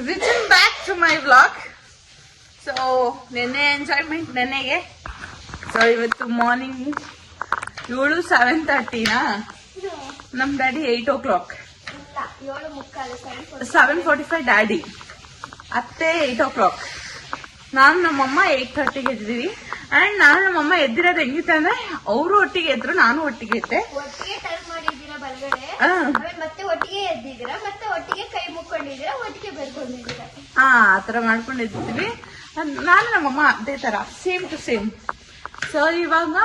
Return back to my vlog. So ನೆನ್ನೆ enjoyment ನೆನ್ನೆಗೆ. So ಇವತ್ತು ಮಾರ್ನಿಂಗ್ 7:30 ನಮ್ ಡ್ಯಾಡಿ 8 o'clock, 7:45 ಡ್ಯಾಡಿ, ಅತ್ತೆ 8 o'clock, ನಾನು ನಮ್ಮಮ್ಮ 8:30 ಎದ್ದಿದೀವಿ. ಅಂಡ್ ನಾನು ನಮ್ಮಮ್ಮ ಎದ್ದಿರೋದು ಹೆಂಗಿತ್ತೆ ಅಂದ್ರೆ ಅವರು ಒಟ್ಟಿಗೆ ಎದ್ರು, ನಾನು ಒಟ್ಟಿಗೆ ಇದ್ದೆ. ಮತ್ತೆ ಒಟ್ಟಿಗೆ ಎದ್ದಿದ್ದೀರಾ, ಮತ್ತೆ ಒಟ್ಟಿಗೆ ಕೈ ಮುಕ್ಕೊಂಡಿದ್ದೀರಾ, ಒಟ್ಟಿಗೆ ಬರ್ಕೊಂಡಿದ್ದೀರಾ. ಆತರ ಮಾಡ್ಕೊಂಡು ಎದ್ದಿದ್ವಿ. ನಾನು ನಮ್ಮಮ್ಮ ಅದೇ ತರ ಸೇಮ್ ಟು ಸೇಮ್. ಸೊ ಇವಾಗ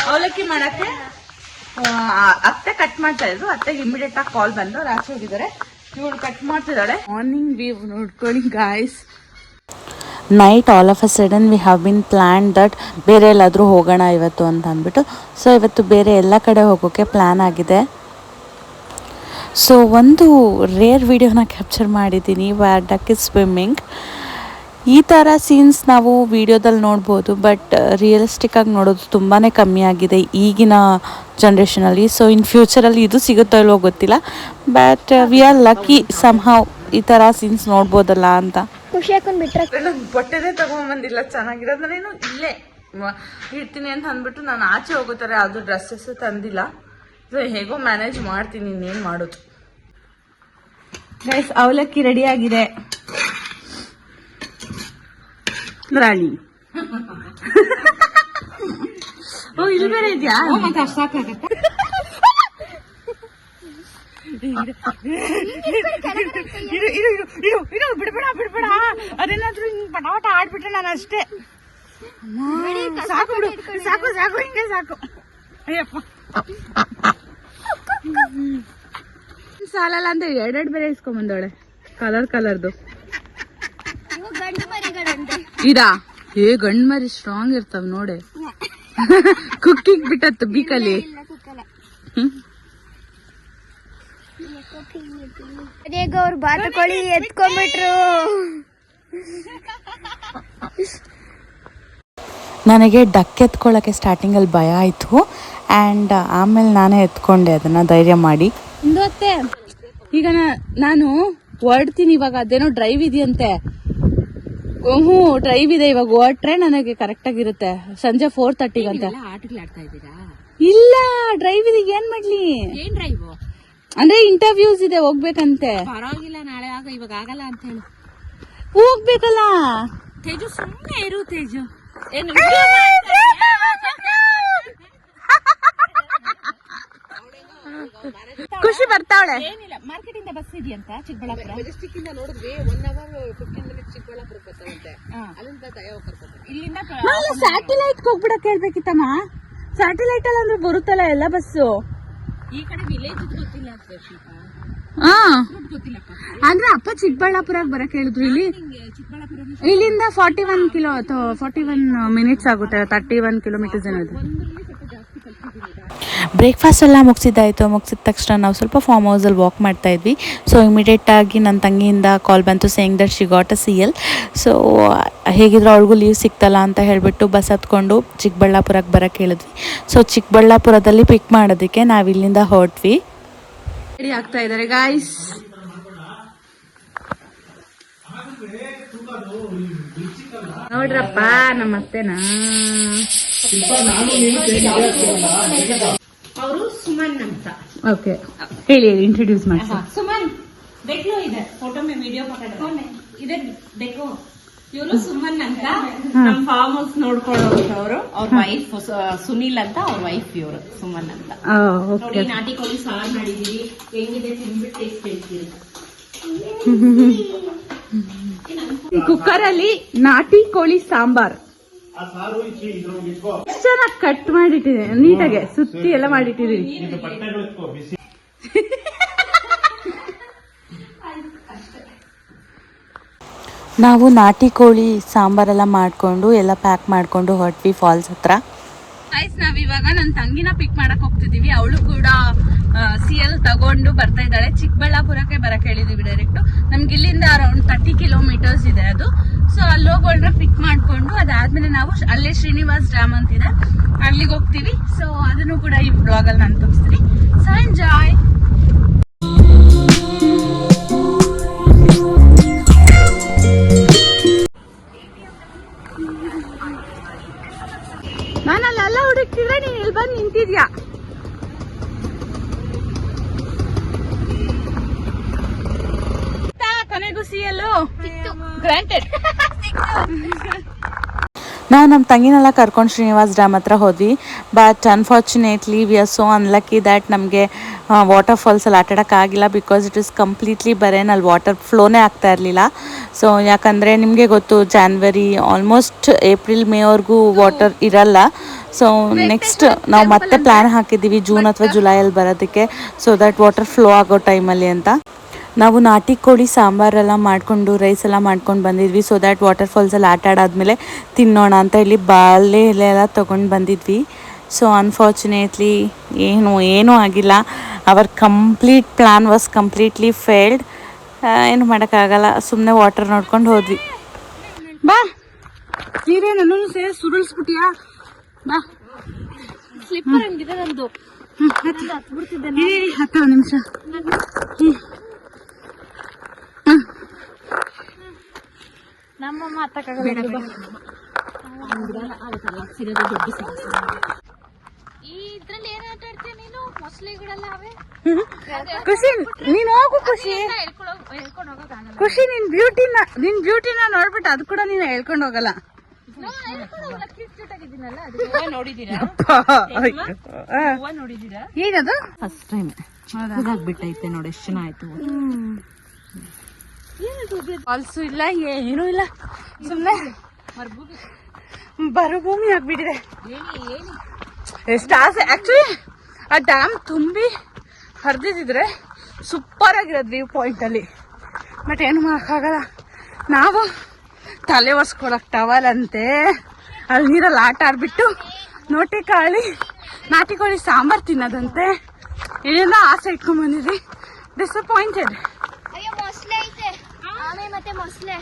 ಅವಲಕ್ಕಿ ಮಾಡಕ್ಕೆ ಅತ್ತೆ ಕಟ್ ಮಾಡ್ತಾ ಇದ್ರು. ಅತ್ತೆಗೆ ಇಮಿಡಿಯೇಟ್ ಆಗಿ ಕಾಲ್ ಬಂದು ರಾತ್ರಿ ಹೋಗಿದ್ದಾರೆ, ಇವಳು ಕಟ್ ಮಾಡ್ತಿದ್ದಾಳೆ. ಮಾರ್ನಿಂಗ್ ವ್ಯೂ ನೋಡ್ಕೊಳ್ಳಿ guys. Night all of a sudden we have been plan that ಬೇರೆ ಎಲ್ಲಾದರೂ ಹೋಗೋಣ ಇವತ್ತು ಅಂತ ಅಂದ್ಬಿಟ್ಟು. ಸೊ ಇವತ್ತು ಬೇರೆ ಎಲ್ಲ ಕಡೆ ಹೋಗೋಕ್ಕೆ ಪ್ಲ್ಯಾನ್ ಆಗಿದೆ. ಸೊ ಒಂದು ರೇರ್ ವಿಡಿಯೋನ ಕ್ಯಾಪ್ಚರ್ ಮಾಡಿದ್ದೀನಿ, ವ್ಯಾರ್ ಡಕ್ ಇಸ್ ಸ್ವಿಮ್ಮಿಂಗ್. ಈ ಥರ ಸೀನ್ಸ್ ನಾವು ವಿಡಿಯೋದಲ್ಲಿ ನೋಡ್ಬೋದು, ಬಟ್ ರಿಯಲಿಸ್ಟಿಕ್ಕಾಗಿ ನೋಡೋದು ತುಂಬಾ ಕಮ್ಮಿ ಆಗಿದೆ ಈಗಿನ ಜನ್ರೇಷನಲ್ಲಿ. ಸೊ ಇನ್ ಫ್ಯೂಚರಲ್ಲಿ ಇದು ಸಿಗುತ್ತೋ ಇಲ್ವೋ ಗೊತ್ತಿಲ್ಲ, but we are lucky somehow ಈ ಥರ ಸೀನ್ಸ್ ನೋಡ್ಬೋದಲ್ಲ ಅಂತ. ಖುಷಿ ಹಾಕೊಂಡ್ಬಿಟ್ರೆ ಬಟ್ಟೆನೇ ತಗೊಂಡ್ಬಂದಿಲ್ಲ ಚೆನ್ನಾಗಿರೋದು, ನಾನು ಇಲ್ಲೇ ಇಡ್ತೀನಿ ಅಂತ ಅಂದ್ಬಿಟ್ಟು ನಾನು ಆಚೆ ಹೋಗೋತಾರೆ ಯಾವುದು ಡ್ರೆಸ್ಸಸ್ ತಂದಿಲ್ಲ. ಸೊ ಹೇಗೋ ಮ್ಯಾನೇಜ್ ಮಾಡ್ತೀನಿ, ಇನ್ನೇನು ಮಾಡೋದು. ಗೈಸ್ ಅವಲಕ್ಕಿ ರೆಡಿ ಆಗಿದೆ. ರಾಣಿ ಓ ಇಲ್ಲಿ ಬೇರೆ ಇದೆಯಾ? ಸಾಕಾಗತ್ತೆ. ಬಿಡ್ಬೇಡ ಅದೇನಾದ್ರೂ ಪಟಾವಟ ಆಡ್ಬಿಟ್ರೆ ನಾನು ಅಷ್ಟೇ. ಸಾಕು ಬಿಡು, ಸಾಕು ಸಾಕು, ಹಿಂಗೆ ಸಾಕು. ಅಯ್ಯಪ್ಪ ಸಾಲಲ್ಲ ಅಂತ ಎರಡೆರಡು ಬೇರೆ ಇಸ್ಕೊಂಬಂದವಳೆ ಕಲರ್ದು. ಇದಾ ಗಂಡ್ ಮರಿ ಸ್ಟ್ರಾಂಗ್ ಇರ್ತಾವ ನೋಡೆ. ಕುಕ್ಕಿಂಗ್ ಬಿಟ್ಟತ್ತು ಬೀಕಲ್ಲಿ. ಅದೇಗ ಅವ್ರು ಬಾತುಕೋಳಿ ಎತ್ಕೊಂಡ್ಬಿಟ್ರು. ನನಗೆ ಡಕ್ ಎತ್ಕೊಳ್ಳೋಕ್ಕೆ ಸ್ಟಾರ್ಟಿಂಗಲ್ಲಿ ಭಯ ಆಯಿತು, ಆ್ಯಂಡ್ ಆಮೇಲೆ ನಾನೇ ಎತ್ಕೊಂಡೆ ಅದನ್ನು ಧೈರ್ಯ ಮಾಡಿ. ಈಗ ನಾನು ಹೊರಡ್ತೀನಿ ಇವಾಗ. ಅದೇನೋ ಡ್ರೈವ್ ಇದೆಯಂತೆ. ಡ್ರೈವ್ ಇದೆ ಇವಾಗ. ಹೊರಟ್ರೆ ನನಗೆ ಕರೆಕ್ಟ್ ಆಗಿರುತ್ತೆ. ಸಂಜೆ 4:30 ಅಂತ. ಇಲ್ಲ ಡ್ರೈವ್ ಇದೆ. ಏನ್ ಮಾಡ್ಲಿ? ಏನ್ ಡ್ರೈವ್ ಅಂದ್ರೆ ಇಂಟರ್ವ್ಯೂಸ್ ಇದೆ, ಹೋಗ್ಬೇಕಂತೆ. ಪರವಾಗಿಲ್ಲ, ನಾಳೆ ಇವಾಗ ಆಗಲ್ಲ ಅಂತ ಹೇಳು. ಹೋಗ್ಬೇಕಲ್ಲ ತೇಜು, ಸುಮ್ಮನೆ ಇರು ತೇಜು. ಏನು ಖುಷಿ ಬರ್ತಾವಳೆ. ಏನಿಲ್ಲ, ಮಾರ್ಕೆಟ್ ಇಂದ ಬಸ್ ಇದೆಯಂತ ಚಿಕ್ಕಬಳ್ಳಾಪುರ. ಮೆಜೆಸ್ಟಿಕ್ ಇಂದ ನೋಡಿದ್ವಿ 1 hour 15 minutes ಚಿಕ್ಕಬಳ್ಳಾಪುರಕ್ಕೆ ಬರ್ತಾವಂತೆ. ಅಲ್ಲಿಂದ ದಯವ ಕರ್ಕೊಂಡು ಇಲ್ಲಿಂದ ಸ್ಯಾಟಲೈಟ್ ಹೋಗ್ಬಿಡಕ್ ಹೇಳ್ಬೇಕಿತ್ತಮ್ಮ. ಸ್ಯಾಟಲೈಟ್ ಅಲ್ಲಿ ಅಂದ್ರೆ ಬರುತ್ತಲ್ಲ ಎಲ್ಲ ಬಸ್ಸು. ಈ ಕಡೆ ವಿಲೇಜ್ ಗೊತ್ತಿಲ್ಲ ಅಂತ ಗೊತ್ತಿಲ್ಲಪ್ಪ. ಅಂದ್ರೆ ಅಪ್ಪ ಚಿಕ್ಕಬಳ್ಳಾಪುರಕ್ಕೆ ಬರಕ್ ಹೇಳಿದ್ರು. ಇಲ್ಲಿಂದ 41 ಮಿನಿಟ್ಸ್ ಆಗುತ್ತೆ. 31 ಕಿಲೋಮೀಟರ್ಸ್ ಏನದು. ಬ್ರೇಕ್ಫಾಸ್ಟ್ ಎಲ್ಲ ಮುಗಿಸಿದ ತಕ್ಷಣ ನಾವು ಸ್ವಲ್ಪ ಫಾರ್ಮ್ ಹೌಸಲ್ಲಿ ವಾಕ್ ಮಾಡ್ತಾ ಇದ್ವಿ. ಸೊ ಇಮಿಡಿಯೇಟಾಗಿ ನನ್ನ ತಂಗಿಯಿಂದ ಕಾಲ್ ಬಂತು saying that she got a CL. So ಹೇಗಿದ್ರು ಅವಳಿಗೂ ಲೀವ್ ಸಿಕ್ತಲ್ಲ ಅಂತ ಹೇಳಿಬಿಟ್ಟು ಬಸ್ ಹತ್ಕೊಂಡು ಚಿಕ್ಕಬಳ್ಳಾಪುರಕ್ಕೆ ಬರೋಕ್ಕೆ ಹೇಳಿದ್ವಿ. ಸೊ ಚಿಕ್ಕಬಳ್ಳಾಪುರದಲ್ಲಿ ಪಿಕ್ ಮಾಡೋದಕ್ಕೆ ನಾವು ಇಲ್ಲಿಂದ ಹೊರಟ್ವಿ. ರೆಡಿ ಆಗ್ತಾ ಇದ್ದಾರೆ ಗಾಯ್ಸ್. ನೋಡ್ರಪ್ಪ ನಮ್ಮ ಅತ್ತೆನಾ. ಅವರು ಸುಮನ್ ಅಂತ. ಓಕೆ, ಹೇಳಿ ಇಂಟ್ರೊಡ್ಯೂಸ್ ಮಾಡಿ. ಸುಮನ್ देखो इधर फोटो में वीडियो पकड़ कौन है इधर देखो. ಇವರು ಸುಮನ್ ಅಂತ ನಮ್ಮ ಫಾರ್ಮ್ ಹೌಸ್ ನೋಡ್ಕೊಳ್ಳೋರು. ಅವ್ರ ವೈಫ್ ಸುನಿಲ್ ಅಂತ, ಅವ್ರ ವೈಫ್ ಇವರು ಸುಮನ್ ಅಂತ. ನೋಡಿ, ನಾಟಿ ಕೋಳಿ ಸಾರು ಮಾಡಿದೀವಿ. ಹೆಂಗಿದೆ ತಿನ್ಬಿಟ್ಟು ಟೇಸ್ಟ್ ಹೇಳ್ತೀರಿ. ಕುಕ್ಕರ್ ಅಲ್ಲಿ ನಾಟಿ ಕೋಳಿ ಸಾಂಬಾರ್ ಚೆನ್ನಾಗಿ ಕಟ್ ಮಾಡಿಟ್ಟಿದೆ, ನೀಟಾಗೆ ಸುತ್ತಿ ಎಲ್ಲ ಮಾಡಿಟ್ಟಿದೀವಿ. ನಾವು ನಾಟಿ ಕೋಳಿ ಸಾಂಬಾರೆಲ್ಲ ಮಾಡಿಕೊಂಡು ಎಲ್ಲ ಪ್ಯಾಕ್ ಮಾಡಿಕೊಂಡು ಹೊರಟ್ವಿ ಫಾಲ್ಸ್ ಹತ್ರ. ಗೈಸ್, ನಾವಿವಾಗ ನನ್ನ ತಂಗಿನ ಪಿಕ್ ಮಾಡಕ್ ಹೋಗ್ತಿದೀವಿ. ಅವಳು ಕೂಡ CL ತಗೊಂಡು ಬರ್ತಾ ಇದ್ದಾಳೆ. ಚಿಕ್ಕಬಳ್ಳಾಪುರಕ್ಕೆ ಬರಕ್ ಹೇಳಿದೀವಿ ಡೈರೆಕ್ಟ್. ನಮ್ಗೆ ಇಲ್ಲಿಂದ ಅರೌಂಡ್ 30 ಕಿಲೋಮೀಟರ್ಸ್ ಇದೆ ಅದು. ಸೊ ಅಲ್ಲಿ ಹೋಗೋಳ್ನ ಪಿಕ್ ಮಾಡ್ಕೊಂಡು ಅದಾದ್ಮೇಲೆ ನಾವು ಅಲ್ಲೇ ಶ್ರೀನಿವಾಸ್ ಡ್ಯಾಮ್ ಅಂತಿದೆ, ಅಲ್ಲಿಗೆ ಹೋಗ್ತೀವಿ. ಸೊ ಅದನ್ನು ಕೂಡ ಈ ಬ್ಲಾಗ್ ಅಲ್ಲಿ ನಾನು ತೋರಿಸ್ತೀನಿ. So enjoy. ಗ್ರಾಂಟೆಡ್. ನಾವು ನಮ್ಮ ತಂಗಿನೆಲ್ಲ ಕರ್ಕೊಂಡು ಶ್ರೀನಿವಾಸ್ ಡ್ಯಾಮ್ ಹತ್ರ ಹೋದ್ವಿ. But unfortunately we are so unlucky that ನಮಗೆ ವಾಟರ್ ಫಾಲ್ಸಲ್ಲಿ ಆಟಾಡೋಕ್ಕಾಗಿಲ್ಲ. ಬಿಕಾಸ್ ಇಟ್ ಇಸ್ ಕಂಪ್ಲೀಟ್ಲಿ ಬರೇನಲ್ಲಿ ವಾಟರ್ ಫ್ಲೋನೇ ಆಗ್ತಾ ಇರಲಿಲ್ಲ. ಸೊ ಯಾಕಂದರೆ ನಿಮಗೆ ಗೊತ್ತು, ಜಾನ್ವರಿ ಆಲ್ಮೋಸ್ಟ್ ಏಪ್ರಿಲ್ ಮೇವರೆಗೂ ವಾಟರ್ ಇರಲ್ಲ. ಸೊ ನೆಕ್ಸ್ಟ್ ನಾವು ಮತ್ತೆ ಪ್ಲ್ಯಾನ್ ಹಾಕಿದ್ದೀವಿ ಜೂನ್ ಅಥವಾ ಜುಲೈಯಲ್ಲಿ ಬರೋದಕ್ಕೆ, ಸೊ ದ್ಯಾಟ್ ವಾಟರ್ ಫ್ಲೋ ಆಗೋ ಟೈಮಲ್ಲಿ ಅಂತ. ನಾವು ನಾಟಿ ಕೋಳಿ ಸಾಂಬಾರೆಲ್ಲ ಮಾಡಿಕೊಂಡು ರೈಸ್ ಎಲ್ಲ ಮಾಡ್ಕೊಂಡು ಬಂದಿದ್ವಿ. ಸೊ ದ್ಯಾಟ್ ವಾಟರ್ ಫಾಲ್ಸಲ್ಲಿ ಆಟ ಆಡಾದ್ಮೇಲೆ ತಿನ್ನೋಣ ಅಂತ ಇಲ್ಲಿ ಬಾಳೆ ಎಲೆ ಎಲ್ಲ ತೊಗೊಂಡು ಬಂದಿದ್ವಿ. ಸೊ ಅನ್ಫಾರ್ಚುನೇಟ್ಲಿ ಏನೂ ಆಗಿಲ್ಲ. Our complete plan was completely failed. ಏನು ಮಾಡೋಕ್ಕಾಗಲ್ಲ, ಸುಮ್ಮನೆ ವಾಟರ್ ನೋಡ್ಕೊಂಡು ಹೋದ್ವಿ. ಬಾ ನೀರೇ ನನ್ನೂ ಸೇರಿ ಸುರುಳಿಸ್ಬಿಟ್ಟಿಯಾ? ಬಾ. ಸ್ಲಿಪ್ಪರ್ ಹಂಗಿದೆ ನಂದು. ಹತ್ತು ನಿಮಿಷ. ನಮ್ಮಮ್ಮ ಹತ್ತಕ್ಕಾಗಲ್ಲ. ಇದ್ರಲ್ಲಿ ಏನ್ ಆಟ ಆಡ್ತೀಯ ನೀನು? ಮೊಸಳೆಗಳೆಲ್ಲ ಅವೆ. ಖುಷಿ ನೀನ್ ಹೋಗು. ಖುಷಿ ಹೇಳ್ಕೊಂಡು ಹೋಗಕ್ಕಾಗಲ್ಲ. ಖುಷಿ ನಿನ್ ಬ್ಯೂಟಿನ ನೋಡ್ಬಿಟ್ಟು ಅದು ಕೂಡ ನೀನು ಹೇಳ್ಕೊಂಡು ಹೋಗಲ್ಲ. ನೋಡಿದೀರಾ? ಏನದು? ಫಸ್ಟ್ ಟೈಮ್ ಇದಾಗ್ಬಿಟ್ಟೈತೆ ನೋಡಿ, ಎಷ್ಟು ಜನ ಆಯ್ತು. ಫಾಲ್ಸು ಇಲ್ಲ, ಏನೂ ಇಲ್ಲ, ಸುಮ್ಮನೆ ಮರುಭೂಮಿ ಆಗ್ಬಿಟ್ಟಿದೆ. ಎಷ್ಟು ಆಸೆ ಆಕ್ಚುಲಿ ಆ ಡ್ಯಾಮ್ ತುಂಬಿ ಹರಿದಿದ್ರೆ ಸೂಪರ್ ಆಗಿರೋದು ವ್ಯೂ ಪಾಯಿಂಟ್ ಅಲ್ಲಿ. ಬಟ್ ಏನು ಮಾಡೋಕ್ಕಾಗಲ್ಲ. ನಾವು ತಲೆ ಒರೆಸ್ಕೊಳಕ್ ಟವಲ್ ಅಂತೆ ಅಲ್ಲಿ ನೀರಲ್ಲಿ ಆಟ ಆಡ್ಬಿಟ್ಟು ನಾಟಿ ಕೋಳಿ ಸಾಂಬಾರ್ ತಿನ್ನೋದಂತೆ ಏನೆಲ್ಲ ಆಸೆ ಇಟ್ಕೊಂಡ್ ಬಂದಿದ್ವಿ. ಡಿಸಪಾಯಿಂಟೆಡ್. ಅಯ್ಯೋ ಮೊಸಳೆ ಐತೆ, ಆಮೆ ಮತ್ತೆ ಮೊಸಳೆ.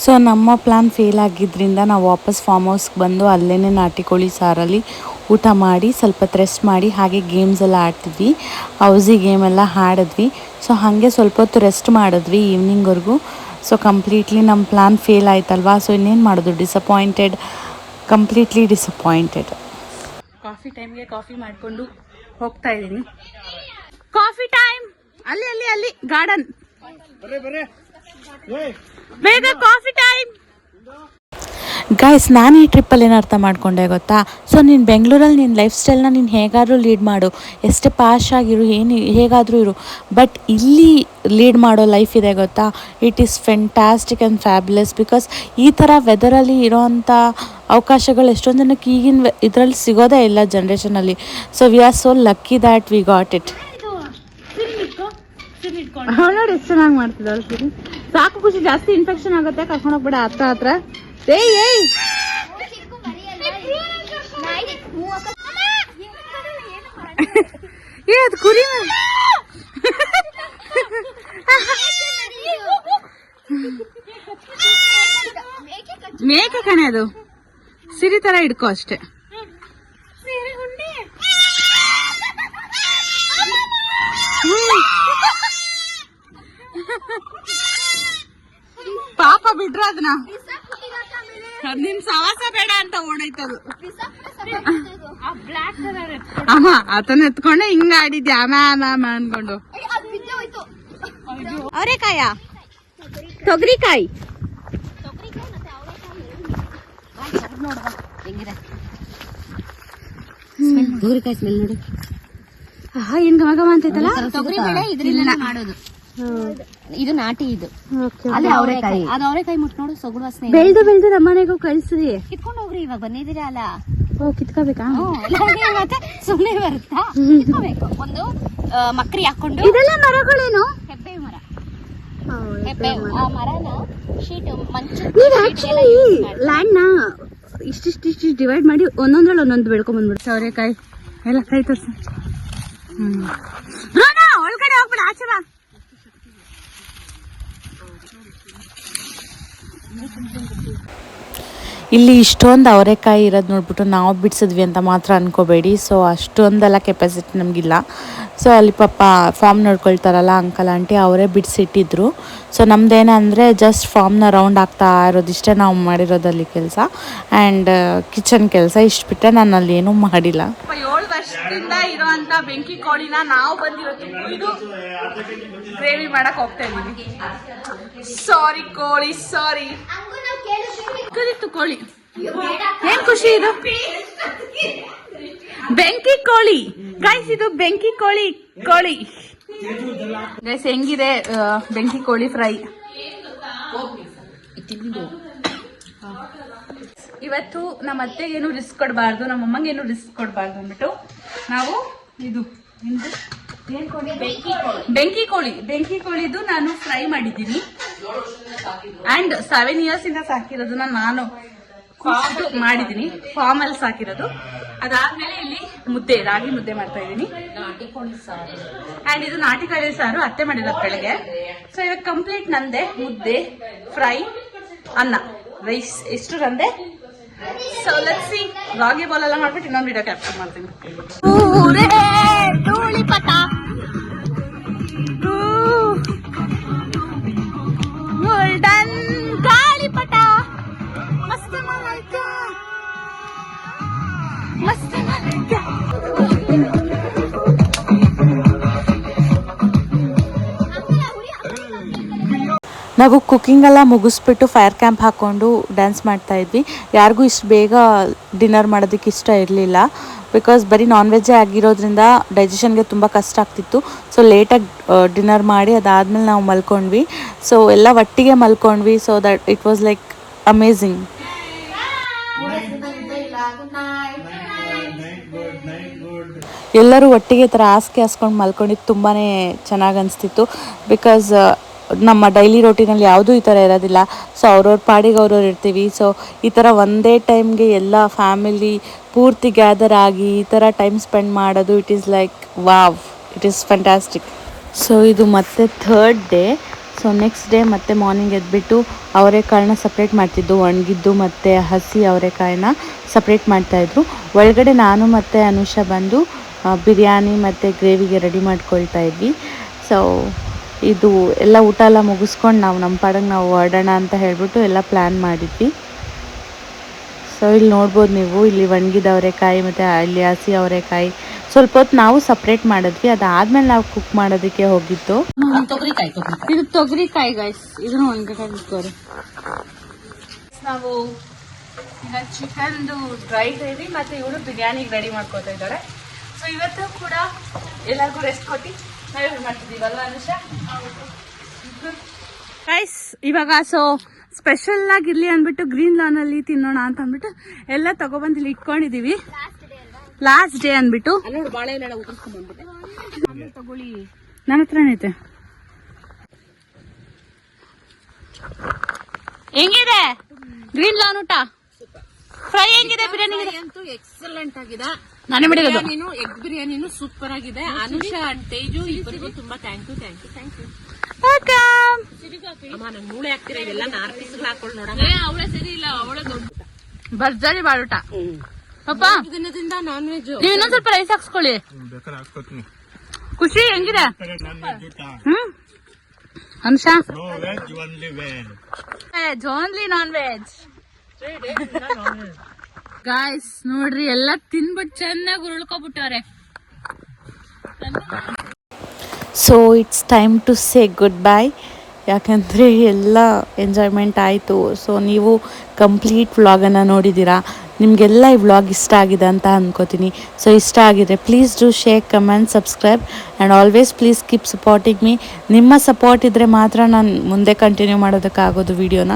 ಸೊ ನಮ್ಮ ಪ್ಲ್ಯಾನ್ ಫೇಲ್ ಆಗಿದ್ದರಿಂದ ನಾವು ವಾಪಸ್ ಫಾರ್ಮ್ ಹೌಸ್ಗೆ ಬಂದು ಅಲ್ಲೇ ನಾಟಿ ಕೋಳಿ ಸಾರಲ್ಲಿ ಊಟ ಮಾಡಿ ಸ್ವಲ್ಪ ರೆಸ್ಟ್ ಮಾಡಿ ಹಾಗೆ ಗೇಮ್ಸ್ ಎಲ್ಲ ಆಡ್ತಿದ್ವಿ. ಹೌಸಿ ಗೇಮ್ ಎಲ್ಲ ಆಡಿದ್ವಿ. ಸೊ ಹಾಗೆ ಸ್ವಲ್ಪ ಹೊತ್ತು ರೆಸ್ಟ್ ಮಾಡಿದ್ವಿ ಈವ್ನಿಂಗ್ವರೆಗೂ. ಸೊ ಕಂಪ್ಲೀಟ್ಲಿ ನಮ್ಮ ಪ್ಲ್ಯಾನ್ ಫೇಲ್ ಆಯ್ತಲ್ವಾ. ಸೊ ಇನ್ನೇನು ಮಾಡೋದು, ಕಂಪ್ಲೀಟ್ಲಿ ಡಿಸಪಾಯಿಂಟೆಡ್. ಕಾಫಿ ಟೈಮ್ಗೆ ಕಾಫಿ ಮಾಡಿಕೊಂಡು ಹೋಗ್ತಾ ಇದ್ದೀನಿ. Coffee time. ಅಲ್ಲಿ ಗಾರ್ಡನ್. ಬೇಗ ಕಾಫಿ ಟೈಮ್. ಗೈಸ್, ನಾನು ಈ ಟ್ರಿಪ್ಪಲ್ಲಿ ಏನು ಅರ್ಥ ಮಾಡ್ಕೊಂಡೆ ಗೊತ್ತಾ? ಸೊ ನೀನು ಬೆಂಗಳೂರಲ್ಲಿ ನಿನ್ನ ಲೈಫ್ ಸ್ಟೈಲ್ನ ನೀನು ಹೇಗಾದರೂ ಲೀಡ್ ಮಾಡು, ಎಷ್ಟೇ ಪಾಶ್ ಆಗಿರು, ಹೇಗಾದರೂ ಇರು, ಬಟ್ ಇಲ್ಲಿ ಲೀಡ್ ಮಾಡೋ ಲೈಫ್ ಇದೆ ಗೊತ್ತಾ, it is fantastic and fabulous. Because ಈ ಥರ ವೆದರಲ್ಲಿ ಇರೋವಂಥ ಅವಕಾಶಗಳು ಎಷ್ಟೊಂದು ಜನಕ್ಕೆ ಈಗಿನ ಇದರಲ್ಲಿ ಸಿಗೋದೇ ಇಲ್ಲ ಜನ್ರೇಷನಲ್ಲಿ. So we are so lucky that we got it. ನೋಡಿ ಎಷ್ಟು ಚೆನ್ನಾಗಿ ಮಾಡ್ತಿದ್ದಾಳೆ ಸರಿ. ಸಾಕು ಖುಷಿ, ಜಾಸ್ತಿ ಇನ್ಫೆಕ್ಷನ್ ಆಗುತ್ತೆ, ಕರ್ಕೊಂಡು ಹೋಗ್ಬೇಡ ಹತ್ರ. ಏಯ್ ಅದು ಕುರಿ ಮೇಕೆ ಕಣೆ, ಅದು ಸಿರಿ ತರ ಹಿಡ್ಕೋ ಅಷ್ಟೇ. ಪಾಪ ಬಿಡ್ರ ಅದನ್ನ, ನಿನ್ ಸವಾಸ ಬೇಡ ಅಂತ ಓಡೈತದು. ಅಮ್ಮ ಆತನ ಎತ್ಕೊಂಡೆ ಹಿಂಗ ಆಡಿದ್ಯಾ ಮ್ಯಾಮ್ ಅನ್ಕೊಂಡು. ಅವರೆಕಾಯ, ತೊಗರಿಕಾಯಿ ತೊಗರಿಕಾಯಿ ಸ್ಮೆಲ್ ನೋಡಿ. ಏನ್ ಘಮ ಘಮ ಅಂತೈತಲ್ಲ. ತೊಗರಿ ಬೇಳೆ ಇದ್ರಿಂದ ಮಾಡೋದು. ಇದು ನಾಟಿ, ಇದು ಅದೇ ಅವರೆಕಾಯಿ. ಅದು ಅವರೆಕಾಯಿ ಮುಟ್ ನೋಡು, ಸೊಗಡು ವಾಸನೆ. ಬೆಳ್ದು ನಮ್ಮನೆಗೂ ಕಳ್ಸಿರಿ. ಕಿತ್ಕೊಂಡು ಹೋಗ್ರಿ, ಇವಾಗ ಬಂದಿದ್ದೀರಾ ಅಲ್ಲ. ಕಿತ್ಕೋಬೇಕಾ? ಮತ್ತೆ ಸುಮ್ಮನೆ ಬರುತ್ತಾ? ಕಿತ್ಕೋಬೇಕು. ಒಂದು ಮಕ್ರಿ ಹಾಕೊಂಡು. ಇದೆಲ್ಲ ಮರಗಳೇನು? ಹೆಬ್ಬೆ ಮರ. ಆ ಮರನ ಶೀಟ್ ಮಂಚು ಲ್ಯಾಂಡ್ ನ ಇಷ್ಟಿಷ್ಟು ಡಿವೈಡ್ ಮಾಡಿ ಒಂದೊಂದ್ರಲ್ಲಿ ಒಂದೊಂದು ಬೆಳ್ಕೊಂಡ್ ಬಂದ್ಬಿಡ್ತು. ಸೌರೆಕಾಯಿ ಎಲ್ಲ ಕೈ ತೋರ್ಸಿ. ಒಳಗಡೆ ಹೋಗ್ಬಿಡ, ಆಚೆ ಬಾ. ಇಲ್ಲಿ ಇಷ್ಟೊಂದು ಅವರೆಕಾಯಿ ಇರೋದು ನೋಡ್ಬಿಟ್ಟು ನಾವು ಬಿಡಿಸಿದ್ವಿ ಅಂತ ಮಾತ್ರ ಅನ್ಕೋಬೇಡಿ. ಸೊ ಅಷ್ಟೊಂದೆಲ್ಲ ಕೆಪಾಸಿಟಿ ನಮಗಿಲ್ಲ. ಸೊ ಅಲ್ಲಿ ಪಾಪ ಫಾರ್ಮ್ ನೋಡ್ಕೊಳ್ತಾರಲ್ಲ ಅಂಕಲ್ ಆಂಟಿ ಅವರೇ ಬಿಡಿಸಿಟ್ಟಿದ್ರು. ಸೊ ನಮ್ದೇನಂದರೆ ಜಸ್ಟ್ ಫಾರ್ಮ್ನ ರೌಂಡ್ ಆಗ್ತಾ ಇರೋದು ಇಷ್ಟೇ ನಾವು ಮಾಡಿರೋದಲ್ಲಿ ಕೆಲಸ. ಆ್ಯಂಡ್ ಕಿಚನ್ ಕೆಲಸ ಇಷ್ಟು ಬಿಟ್ಟರೆ ನಾನು ಅಲ್ಲಿ ಏನೂ ಮಾಡಿಲ್ಲ. 7 ವರ್ಷದಿಂದ ಇರೋಂಥ ಬೆಂಕಿ ಕೋಳಿನ ನಾವು ಬಂದಿರೋದು ಇದು ಗ್ರೇವಿ ಮಾಡಕ್ ಹೋಗ್ತಾ ಇದೀವಿ. ಸಾರಿ ಕೋಳಿ, ಸಾರಿ. ಕರಿತು ಕೋಳಿ, ಏನ್ ಖುಷಿ ಇದು. ಬೆಂಕಿ ಕೋಳಿ ಗೈಸ್, ಇದು ಬೆಂಕಿ ಕೋಳಿ. ಗೈಸ್ ಹೆಂಗಿದೆ ಬೆಂಕಿ ಕೋಳಿ ಫ್ರೈ. ಇವತ್ತು ನಮ್ಮ ಅತ್ತೆಗೇನು ರಿಸ್ಕ್ ಕೊಡಬಾರ್ದು, ನಮ್ಮ ಅಮ್ಮಂಗೇನು ರಿಸ್ಕ್ ಕೊಡಬಾರ್ದು ಅಂದ್ಬಿಟ್ಟು ನಾವು ಇದು ಬೆಂಕಿ ಕೋಳಿದು ನಾನು ಫ್ರೈ ಮಾಡಿದ್ದೀನಿ. ಅಂಡ್ 7 years ಇಂದ ಸಾಕಿರೋದನ್ನ ನಾನು ಮಾಡಿದೀನಿ, ಫಾರ್ಮ್ ಅಲ್ಲಿ ಸಾಕಿರೋದು. ಅದಾದ್ಮೇಲೆ ಇಲ್ಲಿ ಮುದ್ದೆ, ರಾಗಿ ಮುದ್ದೆ ಮಾಡ್ತಾ ಇದ್ದೀನಿ. ಅಂಡ್ ಇದು ನಾಟಿ ಕೋಳಿ ಸಾರು ಅತ್ತೆ ಮಾಡಿರೋದು ಬೆಳಗ್ಗೆ. ಸೊ ಇವಾಗ ಕಂಪ್ಲೀಟ್ ನಂದೆ, ಮುದ್ದೆ, ಫ್ರೈ, ಅನ್ನ, ರೈಸ್ ಎಷ್ಟು ನಂದೆ. So let's see. ವಾಲಿಬಾಲ್ ಎಲ್ಲ ಮಾಡ್ಬಿಟ್ಟು ಇನ್ನೊಂದು ವಿಡಿಯೋ ಕ್ಯಾಪ್ಚರ್ ಮಾಡ್ತೀನಿ. ಗೋಲ್ಡನ್ ಗಾಳಿಪಟ ಮಸ್ತ್ ಮಾಡಾಯ್ತು, ಮಸ್ತ್ ಮಾಡಾಯ್ತು. ನಾವು ಕುಕ್ಕಿಂಗ್ ಎಲ್ಲ ಮುಗಿಸ್ಬಿಟ್ಟು ಫೈರ್ ಕ್ಯಾಂಪ್ ಹಾಕ್ಕೊಂಡು ಡ್ಯಾನ್ಸ್ ಮಾಡ್ತಾ ಇದ್ವಿ. ಯಾರಿಗೂ ಇಷ್ಟು ಬೇಗ ಡಿನ್ನರ್ ಮಾಡೋದಕ್ಕೆ ಇಷ್ಟ ಇರಲಿಲ್ಲ, ಬಿಕಾಸ್ ಬರೀ ನಾನ್ ವೆಜ್ಜೇ ಆಗಿರೋದ್ರಿಂದ ಡೈಜೆಷನ್ಗೆ ತುಂಬ ಕಷ್ಟ ಆಗ್ತಿತ್ತು. ಸೊ ಲೇಟಾಗಿ ಡಿನ್ನರ್ ಮಾಡಿ ಅದಾದಮೇಲೆ ನಾವು ಮಲ್ಕೊಂಡ್ವಿ. ಸೊ ಎಲ್ಲ ಒಟ್ಟಿಗೆ ಮಲ್ಕೊಂಡ್ವಿ. So that it was like amazing. ಎಲ್ಲರೂ ಒಟ್ಟಿಗೆ ಥರ ಹಾಸಿಗೆ ಹಾಸ್ಕೊಂಡು ಮಲ್ಕೊಂಡಿದ್ದು ತುಂಬಾ ಚೆನ್ನಾಗಿ ಅನಿಸ್ತಿತ್ತು. ಬಿಕಾಸ್ ನಮ್ಮ ಡೈಲಿ ರೋಟೀನಲ್ಲಿ ಯಾವುದೂ ಈ ಥರ ಇರೋದಿಲ್ಲ. ಸೊ ಅವ್ರವ್ರ ಪಾಡಿಗೆ ಅವ್ರವ್ರು ಇರ್ತೀವಿ. ಸೊ ಈ ಥರ ಒಂದೇ ಟೈಮ್ಗೆ ಎಲ್ಲ ಫ್ಯಾಮಿಲಿ ಪೂರ್ತಿ ಗ್ಯಾದರ್ ಆಗಿ ಈ ಥರ ಟೈಮ್ ಸ್ಪೆಂಡ್ ಮಾಡೋದು, it is like wow, it is fantastic. So ಇದು ಮತ್ತೆ 3rd day. So next day ಮತ್ತೆ ಮಾರ್ನಿಂಗ್ ಎದ್ಬಿಟ್ಟು ಅವರೆಕಾಳನ್ನ ಸಪ್ರೇಟ್ ಮಾಡ್ತಿದ್ದು, ಒಣಗಿದ್ದು ಮತ್ತು ಹಸಿ ಅವರೆಕಾಯಿನ ಸಪ್ರೇಟ್ ಮಾಡ್ತಾಯಿದ್ರು. ಒಳಗಡೆ ನಾನು ಮತ್ತು ಅನುಷಾ ಬಂದು ಬಿರಿಯಾನಿ ಮತ್ತು ಗ್ರೇವಿಗೆ ರೆಡಿ ಮಾಡ್ಕೊಳ್ತಾ ಇದ್ವಿ. ಸೊ ಇದು ಎಲ್ಲ ಊಟ ಎಲ್ಲ ಮುಗಿಸ್ಕೊಂಡು ನಾವು ನಮ್ಮ ಪಾಡಿಗೆ ನಾವು ಹೊರಡೋಣ ಅಂತ ಹೇಳ್ಬಿಟ್ಟು ಎಲ್ಲ ಪ್ಲ್ಯಾನ್ ಮಾಡಿದ್ವಿ. ಸೊ ಇಲ್ಲಿ ನೋಡ್ಬೋದು ನೀವು, ಇಲ್ಲಿ ಒಣಗಿದ ಅವರೆಕಾಯಿ ಮತ್ತು ಇಲ್ಲಿ ಹಸಿ ಅವರೆಕಾಯಿ ಸ್ವಲ್ಪ ಹೊತ್ತು ನಾವು ಸಪ್ರೇಟ್ ಮಾಡಿದ್ವಿ. ಅದಾದ್ಮೇಲೆ ನಾವು ಕುಕ್ ಮಾಡೋದಕ್ಕೆ ಹೋಗಿದ್ದು. ಇದು ತೊಗರಿಕಾಯಿ ಗೈಸ್, ಇದನ್ನು ಒಣಗಕಾಯಿ. ನಾವು ಈಗ ಚಿಕನ್ದು ಡ್ರೈ ಗ್ರೇವಿ ಮತ್ತು ಇವರು ಬಿರಿಯಾನಿಗೆ ರೆಡಿ ಮಾಡ್ಕೊತಾ ಇದ್ದಾರೆ. ಸೊ ಇವತ್ತು ಕೂಡ ಎಲ್ಲರಿಗೂ ರೆಸ್ಟ್ ಕೊಟ್ಟು ನಾವೇ ಮಾಡ್ತಿದ್ದೀವಲ್ವಾ ಅನುಷಾ? ಗೈಸ್ ಇವಾಗ ಸೊ ಸ್ಪೆಷಲ್ ಆಗಿರ್ಲಿ ಅಂದ್ಬಿಟ್ಟು ಗ್ರೀನ್ ಲಾನ್ ಅಲ್ಲಿ ತಿನ್ನೋಣ ಅಂತ ಅಂದ್ಬಿಟ್ಟು ಎಲ್ಲ ತಗೊಬಂದು ಇಲ್ಲಿ ಇಟ್ಕೊಂಡಿದೀವಿ. ಲಾಸ್ಟ್ ಡೇ ಅಂದ್ಬಿಟ್ಟು ತಗೊಳ್ಳಿ, ನನ್ನ ಹತ್ರನೇ ಐತೆ. ಹೆಂಗಿದೆ ಗ್ರೀನ್ ಲಾನ್ ಊಟ? ಫ್ರೈ ಹೆಂಗಿದೆ? ಬಿರಿಯಾನಿ ಅಂತೂ ಎಕ್ಸಲೆಂಟ್ ಆಗಿದೆ. ನಾನೇ ಮಾಡಿರೋದು. ಎಗ್ ಬಿರಿಯಾನಿನೂ ಸೂಪರ್ ಆಗಿದೆ. ಅನುಷಾ ಅಂಡ್ ತೇಜು ಇಬ್ಬರಿಗೂ ತುಂಬಾ ಥ್ಯಾಂಕ್ ಯು. ಮೂಳೆ ಹಾಕ್ತೀರಾ ಇದೆಲ್ಲ 4 ಪೀಸ್ಗಳು ಹಾಕೊಂಡು ನೋಡೋಣ. ಅವಳೇ ಸರಿ ಇಲ್ಲ, ಅವಳೇ ದೊಡ್ಡ ಭರ್ಜರಿ ಬಾಳೂಟ. ಪಾಪ ದಿನದಿಂದ ನಾನ್ ವೆಜ್. ನೀವು ಇನ್ನೊಂದ್ ಸ್ವಲ್ಪ ರೈಸ್ ಹಾಕ್ಸ್ಕೊಳ್ಳಿ. ಖುಷಿ ಹೆಂಗಿದೆ? Anusha only non veg. Guys ನೋಡ್ರಿ, ಎಲ್ಲ ತಿನ್ಬಿಟ್ಟು ಚೆನ್ನಾಗಿ ಉರುಳ್ಕೊಬಿಟ್ಟವ್ರೆ. So it's time to say goodbye. ಯಾಕಂದರೆ ಎಲ್ಲ ಎಂಜಾಯ್ಮೆಂಟ್ ಆಯಿತು. ಸೊ ನೀವು ಕಂಪ್ಲೀಟ್ ವ್ಲಾಗನ್ನು ನೋಡಿದ್ದೀರಾ. ನಿಮಗೆಲ್ಲ ಈ ವ್ಲಾಗ್ ಇಷ್ಟ ಆಗಿದೆ ಅಂತ ಅಂದ್ಕೋತೀನಿ. ಸೊ ಇಷ್ಟ ಆಗಿದೆ please do share, comment, subscribe and always please keep supporting me. ನಿಮ್ಮ ಸಪೋರ್ಟ್ ಇದ್ದರೆ ಮಾತ್ರ ನಾನು ಮುಂದೆ ಕಂಟಿನ್ಯೂ ಮಾಡೋದಕ್ಕಾಗೋದು ವಿಡಿಯೋನ.